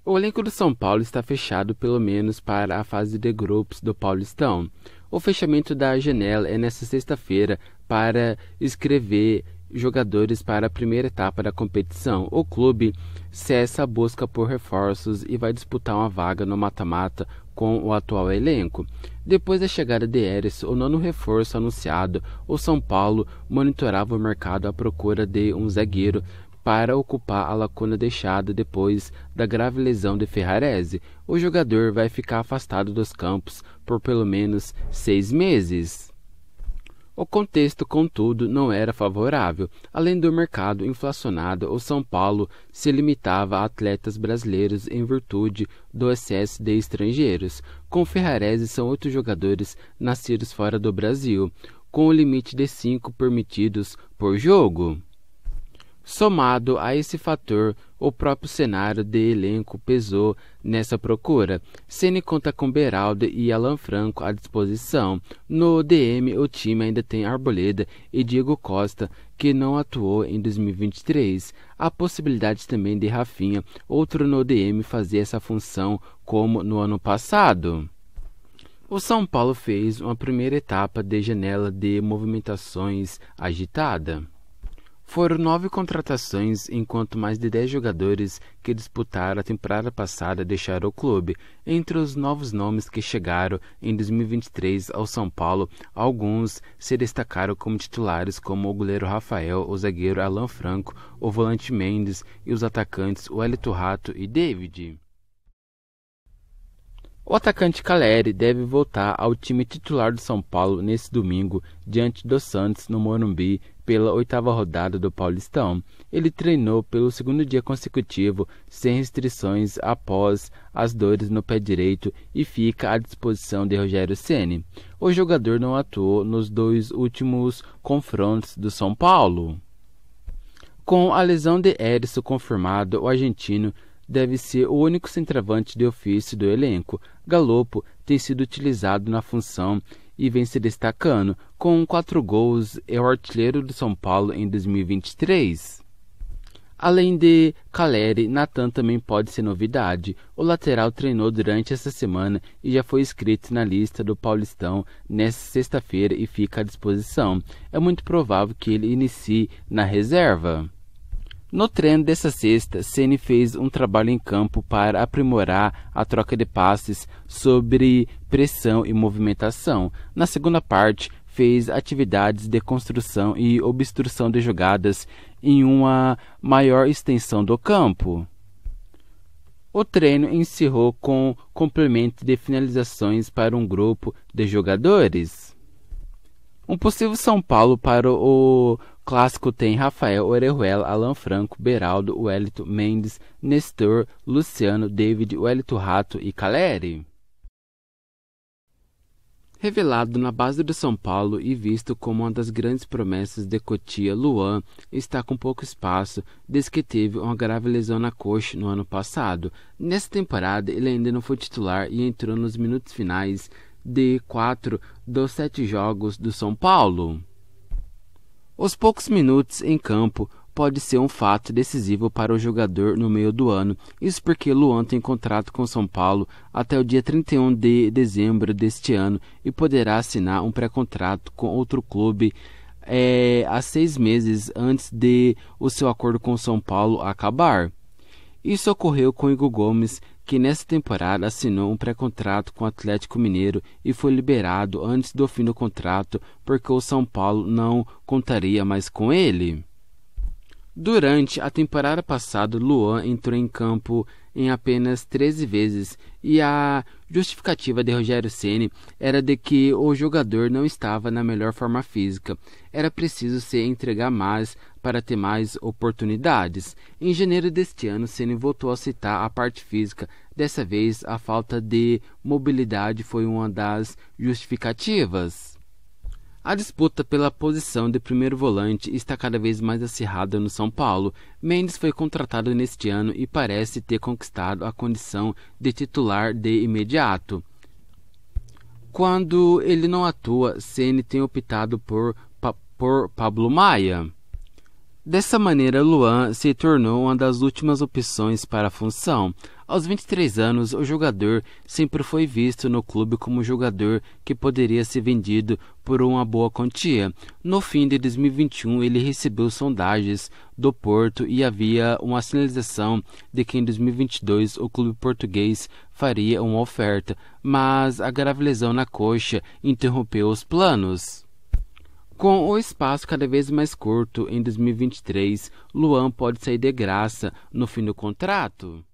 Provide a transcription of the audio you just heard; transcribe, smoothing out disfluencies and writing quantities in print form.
O elenco do São Paulo está fechado pelo menos para a fase de grupos do Paulistão. O fechamento da janela é nesta sexta-feira para inscrever jogadores para a primeira etapa da competição. O clube cessa a busca por reforços e vai disputar uma vaga no mata-mata com o atual elenco. Depois da chegada de Erisson, o nono reforço anunciado, o São Paulo monitorava o mercado à procura de um zagueiro para ocupar a lacuna deixada depois da grave lesão de Ferrarese. O jogador vai ficar afastado dos campos por pelo menos 6 meses. O contexto, contudo, não era favorável. Além do mercado inflacionado, o São Paulo se limitava a atletas brasileiros em virtude do excesso de estrangeiros. Com Ferrarese, são 8 jogadores nascidos fora do Brasil, com o limite de 5 permitidos por jogo. Somado a esse fator, o próprio cenário de elenco pesou nessa procura. Ceni conta com Beraldo e Alan Franco à disposição. No DM, o time ainda tem Arboleda e Diego Costa, que não atuou em 2023. Há possibilidade também de Rafinha, outro no DM, fazer essa função como no ano passado. O São Paulo fez uma primeira etapa de janela de movimentações agitada. Foram 9 contratações, enquanto mais de 10 jogadores que disputaram a temporada passada deixaram o clube. Entre os novos nomes que chegaram em 2023 ao São Paulo, alguns se destacaram como titulares, como o goleiro Rafael, o zagueiro Alan Franco, o volante Mendes e os atacantes Wellington Rato e David. O atacante Caleri deve voltar ao time titular do São Paulo nesse domingo, diante do Santos, no Morumbi, pela 8ª rodada do Paulistão. Ele treinou pelo 2º dia consecutivo, sem restrições, após as dores no pé direito e fica à disposição de Rogério Ceni. O jogador não atuou nos 2 últimos confrontos do São Paulo. Com a lesão de Erisson confirmada, o argentino deve ser o único centroavante de ofício do elenco. Galopo tem sido utilizado na função e vem se destacando. Com 4 gols, é o artilheiro do São Paulo em 2023. Além de Caleri, Nathan também pode ser novidade. O lateral treinou durante essa semana e já foi inscrito na lista do Paulistão nesta sexta-feira e fica à disposição. É muito provável que ele inicie na reserva. No treino dessa sexta, Ceni fez um trabalho em campo para aprimorar a troca de passes sobre pressão e movimentação. Na segunda parte, fez atividades de construção e obstrução de jogadas em uma maior extensão do campo. O treino encerrou com complemento de finalizações para um grupo de jogadores. Um possível São Paulo para o clássico tem Rafael, Orejuela, Alan Franco, Beraldo, Wellington, Mendes, Nestor, Luciano, David, Wellington Rato e Caleri. Revelado na base do São Paulo e visto como uma das grandes promessas de Cotia, Luan está com pouco espaço desde que teve uma grave lesão na coxa no ano passado. Nessa temporada, ele ainda não foi titular e entrou nos minutos finais de 4 dos 7 jogos do São Paulo. Os poucos minutos em campo pode ser um fato decisivo para o jogador no meio do ano. Isso porque Luan tem contrato com São Paulo até o dia 31 de dezembro deste ano e poderá assinar um pré-contrato com outro clube há 6 meses antes de o seu acordo com São Paulo acabar. Isso ocorreu com Igor Gomes, que nessa temporada assinou um pré-contrato com o Atlético Mineiro e foi liberado antes do fim do contrato porque o São Paulo não contaria mais com ele. Durante a temporada passada, Luan entrou em campo em apenas 13 vezes e a justificativa de Rogério Ceni era de que o jogador não estava na melhor forma física. Era preciso se entregar mais para ter mais oportunidades. Em janeiro deste ano, Ceni voltou a citar a parte física. Dessa vez, a falta de mobilidade foi uma das justificativas. A disputa pela posição de primeiro volante está cada vez mais acirrada no São Paulo. Mendes foi contratado neste ano e parece ter conquistado a condição de titular de imediato. Quando ele não atua, Ceni tem optado por Pablo Maia. Dessa maneira, Luan se tornou uma das últimas opções para a função. Aos 23 anos, o jogador sempre foi visto no clube como um jogador que poderia ser vendido por uma boa quantia. No fim de 2021, ele recebeu sondagens do Porto e havia uma sinalização de que em 2022 o clube português faria uma oferta, mas a grave lesão na coxa interrompeu os planos. Com o espaço cada vez mais curto em 2023, Luan pode sair de graça no fim do contrato.